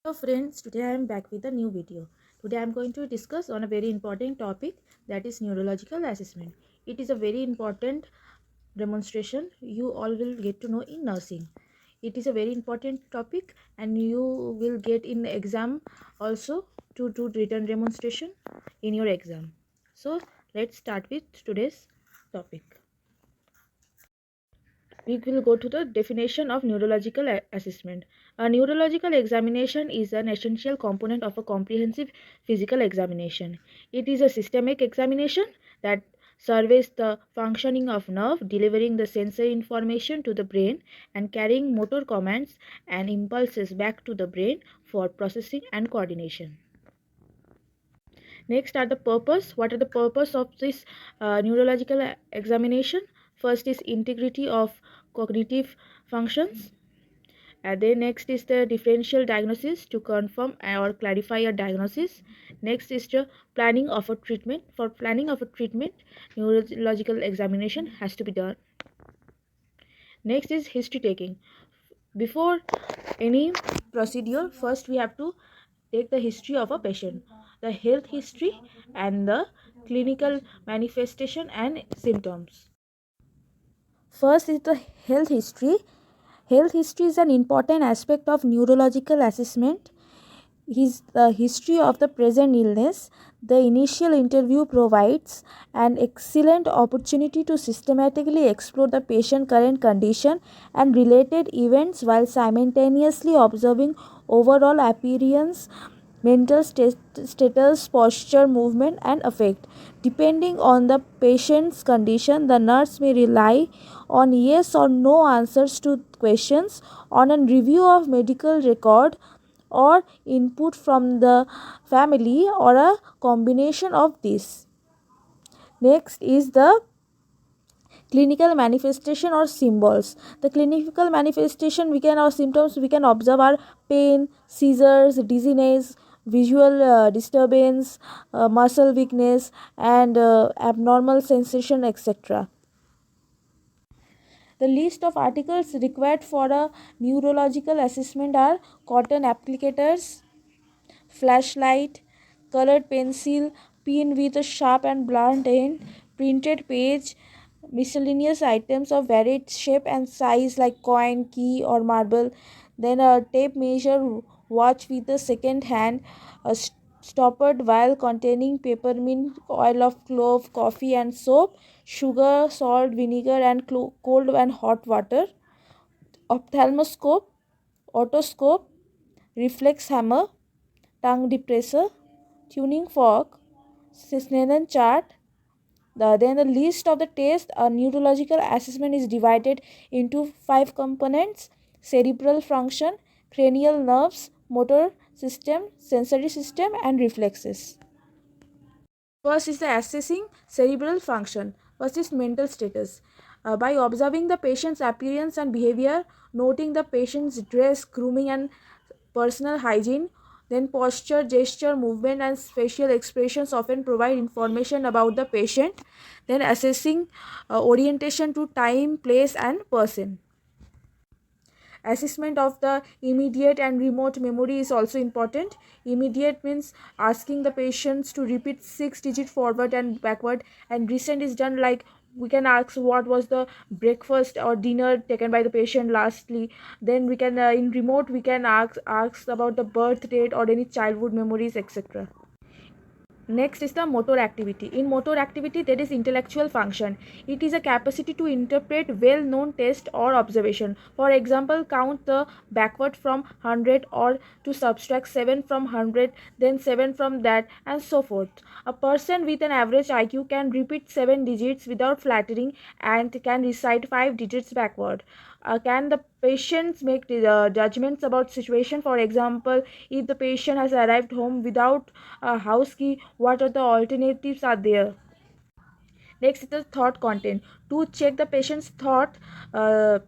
Hello friends, today I am back with a new video. Today I am going to discuss on a very important topic, that is neurological assessment. It is a very important demonstration you all will get to know in nursing. It is a very important topic and you will get in exam also to written demonstration in your exam. So let's start with today's topic. We will go to the definition of neurological assessment. A neurological examination is an essential component of a comprehensive physical examination. It is a systemic examination that surveys the functioning of nerve, delivering the sensory information to the brain and carrying motor commands and impulses back to the brain for processing and coordination. Next are the purpose. What are the purpose of this neurological examination? First is integrity of cognitive functions. And then next is the differential diagnosis to confirm or clarify a diagnosis. Next is the planning of a treatment. For planning of a treatment, neurological examination has to be done. Next is history taking. Before any procedure, first we have to take the history of a patient, the health history and the clinical manifestation and symptoms. First is the health history. Health history is an important aspect of neurological assessment. Is the history of the present illness. The initial interview provides an excellent opportunity to systematically explore the patient's current condition and related events while simultaneously observing overall appearance, mental status, posture, movement, and affect. Depending on the patient's condition, the nurse may rely on yes or no answers to questions, on a review of medical record, or input from the family, or a combination of these. Next is the clinical manifestation or symbols. The clinical manifestation we can, or symptoms we can observe, are pain, seizures, dizziness, visual disturbance, muscle weakness, and abnormal sensation, etc. The list of articles required for a neurological assessment are cotton applicators, flashlight, colored pencil, pin with a sharp and blunt end, printed page, miscellaneous items of varied shape and size like coin, key, or marble, then a tape measure, watch with a second hand, a stoppered vial containing peppermint, oil of clove, coffee and soap, sugar, salt, vinegar, and cold and hot water, ophthalmoscope, otoscope, reflex hammer, tongue depressor, tuning fork, Snellen chart. Then the list of the tests. A neurological assessment is divided into 5 components: cerebral function, cranial nerves, motor system, sensory system, and reflexes. First is the assessing cerebral function. First is mental status. By observing the patient's appearance and behavior, noting the patient's dress, grooming, and personal hygiene, then posture, gesture, movement, and facial expressions often provide information about the patient. Then assessing orientation to time, place, and person. Assessment of the immediate and remote memory is also important. Immediate means asking the patients to repeat 6 digits forward and backward, and recent is done like we can ask what was the breakfast or dinner taken by the patient lastly. Then we can in remote we can ask about the birth date or any childhood memories, etc. Next is the motor activity. In motor activity, there is intellectual function. It is a capacity to interpret well-known text or observation. For example, count the backward from 100, or to subtract 7 from 100, then 7 from that, and so forth. A person with an average IQ can repeat 7 digits without flattering and can recite 5 digits backward. Can the patients make judgments about situation? For example, if the patient has arrived home without a house key, what are the alternatives are there? Next is the thought content. To check the patient's thought, uh,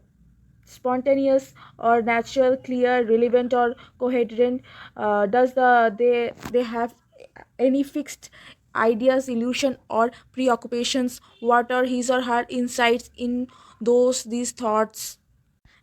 spontaneous or natural, clear, relevant, or coherent. Does they have any fixed ideas, illusion, or preoccupations? What are his or her insights in these thoughts?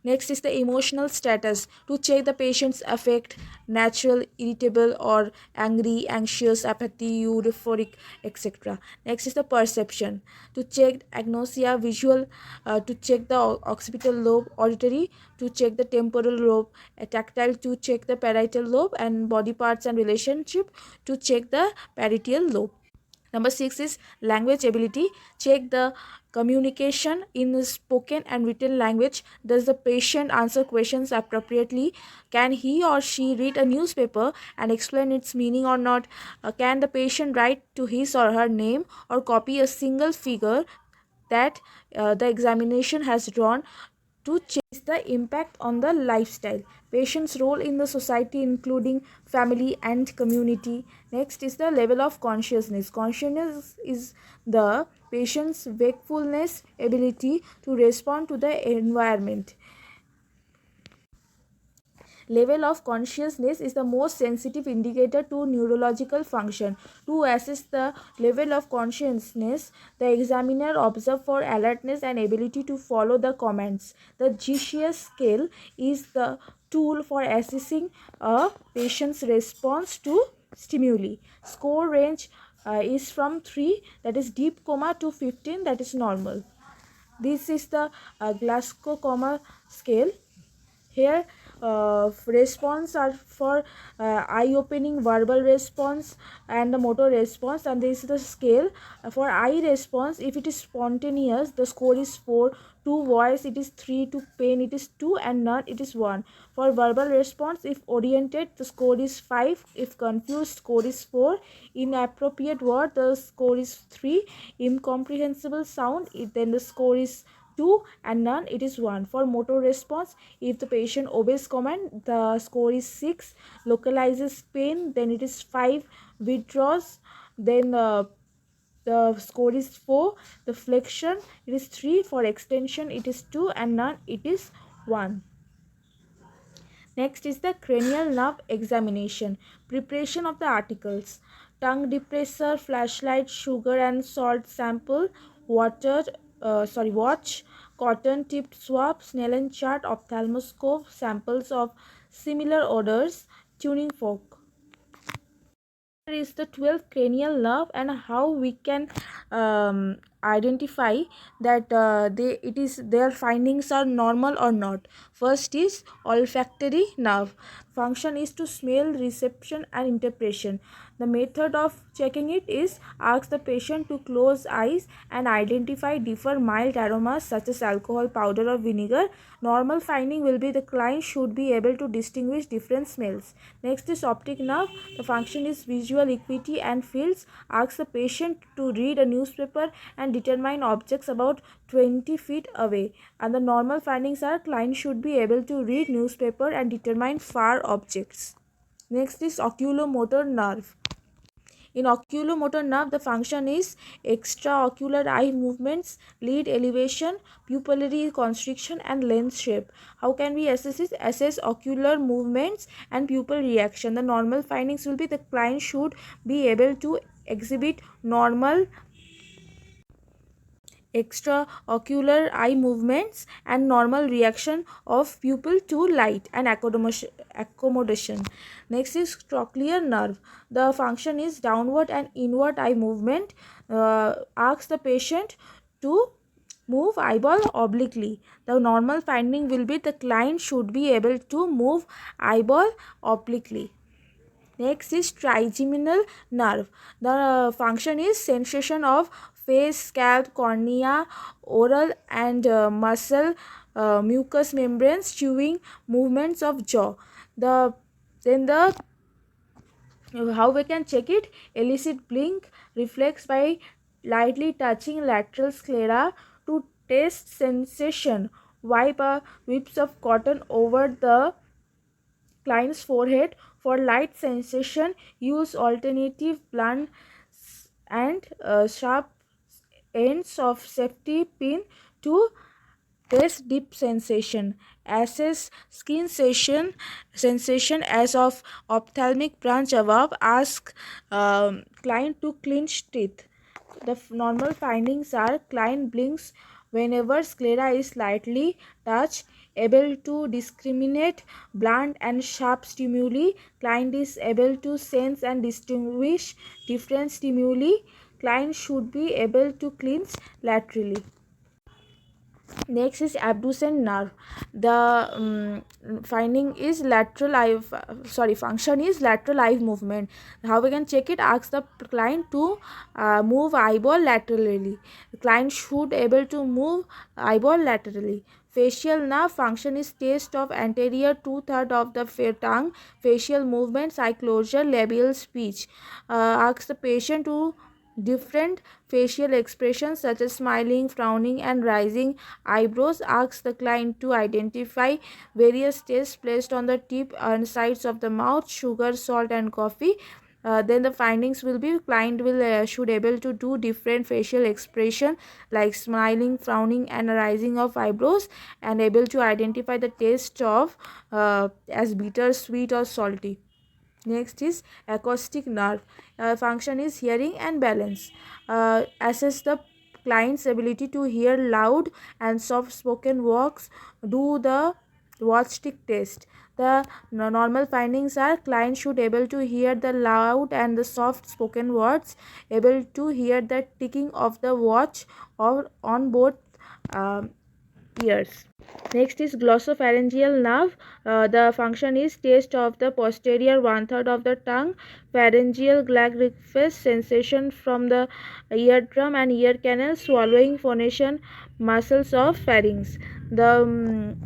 Next is the emotional status to check the patient's affect, natural, irritable, or angry, anxious, apathy, euphoric, etc. Next is the perception to check agnosia, visual, to check the occipital lobe, auditory to check the temporal lobe, tactile to check the parietal lobe, and body parts and relationship to check the parietal lobe. Number 6 is language ability. Check the communication in spoken and written language. Does the patient answer questions appropriately? Can he or she read a newspaper and explain its meaning or not? Can the patient write to his or her name or copy a single figure that the examination has drawn? To change the impact on the lifestyle, patient's role in the society including family and community. Next is the level of consciousness is the patient's wakefulness ability to respond to the environment. Level of consciousness is the most sensitive indicator to neurological function. To assess the level of consciousness, the examiner observes for alertness and ability to follow the commands. The GCS scale is the tool for assessing a patient's response to stimuli. Score range is from 3, that is deep coma, to 15, that is normal. This is the Glasgow coma scale. Here response are for eye-opening verbal response and the motor response, and this is the scale. For eye response, if it is spontaneous, the score is 4, to voice it is 3, to pain it is 2, and none it is 1. For verbal response, if oriented, the score is 5, if confused, score is 4, inappropriate word, the score is 3, incomprehensible sound, then the score is 2, and none it is 1. For motor response, if the patient obeys command, the score is 6, localizes pain, then it is 5, withdraws, then the score is 4, the flexion it is 3, for extension it is 2, and none it is 1. Next is the cranial nerve examination. Preparation of the articles. Tongue depressor, flashlight, sugar and salt sample, watch, cotton tipped swab, Snellen chart, ophthalmoscope, samples of similar odors, tuning fork. Here is the 12th cranial nerve and how we can identify that their findings are normal or not. First is olfactory nerve. Function is to smell, reception and interpretation. The method of checking it is ask the patient to close eyes and identify different mild aromas such as alcohol, powder or vinegar. Normal finding will be the client should be able to distinguish different smells. Next is optic nerve. The function is visual acuity and fields. Ask the patient to read a newspaper and determine objects about 20 feet away. And the normal findings are client should be able to read newspaper and determine far objects. Next is oculomotor nerve. In oculomotor nerve, the function is extraocular eye movements, lid elevation, pupillary constriction and lens shape. How can we assess it? Assess ocular movements and pupil reaction. The normal findings will be the client should be able to exhibit normal extraocular eye movements and normal reaction of pupil to light and accommodation. Next is trochlear nerve. The function is downward and inward eye movement. Ask the patient to move eyeball obliquely. The normal finding will be the client should be able to move eyeball obliquely. Next is trigeminal nerve. The function is sensation of face, scalp, cornea, oral and muscle, mucous membranes, chewing, movements of jaw. Then how we can check it? Elicit blink, reflex by lightly touching lateral sclera to test sensation. Wipe whips of cotton over the client's forehead. For light sensation, use alternative blunt and sharp ends of safety pin to test deep sensation. Assess skin sensation as of ophthalmic branch above. Ask client to clench teeth. The normal findings are client blinks Whenever sclera is slightly touched, able to discriminate blunt and sharp stimuli, client is able to sense and distinguish different stimuli. Client should be able to clinch laterally. Next is abducent nerve. The finding is lateral eye, function is lateral eye movement. How we can check it? Ask the client to move eyeball laterally. The client should able to move eyeball laterally. Facial nerve function is taste of anterior two-thirds of the tongue, facial movements, eye closure, labial speech. Ask the patient to different facial expressions such as smiling, frowning, and rising eyebrows. Ask the client to identify various tastes placed on the tip and sides of the mouth, sugar, salt, and coffee. Then the findings will be client will should able to do different facial expression like smiling, frowning, and rising of eyebrows, and able to identify the taste of as bitter, sweet, or salty. Next is acoustic nerve. Function is hearing and balance. Assess the client's ability to hear loud and soft spoken words. Do the watchstick test. The normal findings are client should able to hear the loud and the soft spoken words, able to hear the ticking of the watch or on both ears. Next is glossopharyngeal nerve. The function is taste of the posterior one-third of the tongue, pharyngeal gag reflex, sensation from the eardrum and ear canal, swallowing phonation muscles of pharynx. The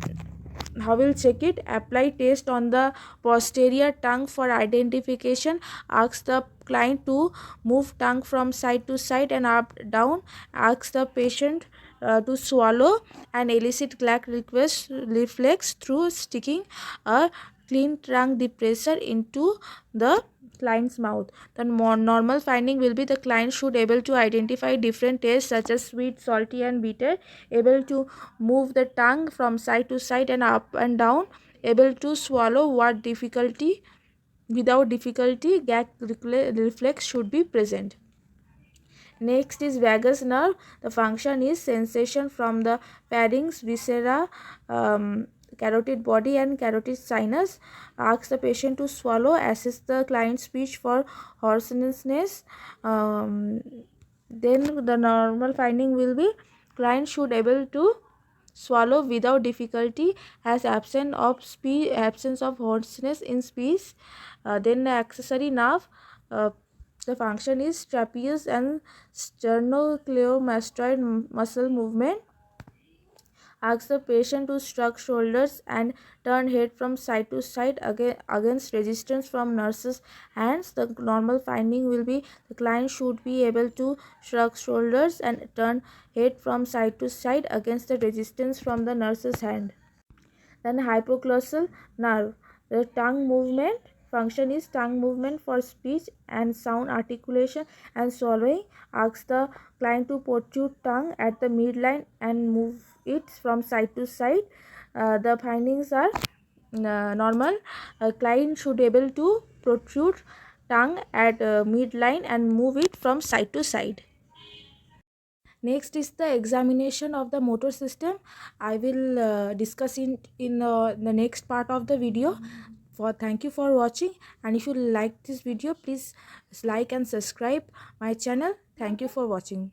how will check it? Apply taste on the posterior tongue for identification. Ask the client to move tongue from side to side and up down. Ask the patient to swallow and elicit gag reflex through sticking a clean tongue depressor into the client's mouth. The more normal finding will be the client should able to identify different tastes such as sweet, salty, and bitter, able to move the tongue from side to side and up and down, able to swallow without difficulty. Gag reflex should be present. Next is vagus nerve. The function is sensation from the pharynx, viscera, carotid body, and carotid sinus. Ask the patient to swallow. Assess the client's speech for hoarseness. Then the normal finding will be client should able to swallow without difficulty, has absence of hoarseness in speech. Then the accessory nerve. The function is trapezius and sternocleidomastoid muscle movement. Ask the patient to shrug shoulders and turn head from side to side against resistance from nurse's hands. The normal finding will be the client should be able to shrug shoulders and turn head from side to side against the resistance from the nurse's hand. Then hypoglossal nerve. The tongue movement function is tongue movement for speech and sound articulation and swallowing. Ask the client to protrude tongue at the midline and move it from side to side. The findings are normal. Client should able to protrude tongue at midline and move it from side to side. Next is the examination of the motor system. I will discuss it in the next part of the video. Thank you for watching, and if you like this video, please like and subscribe my channel. Thank you for watching.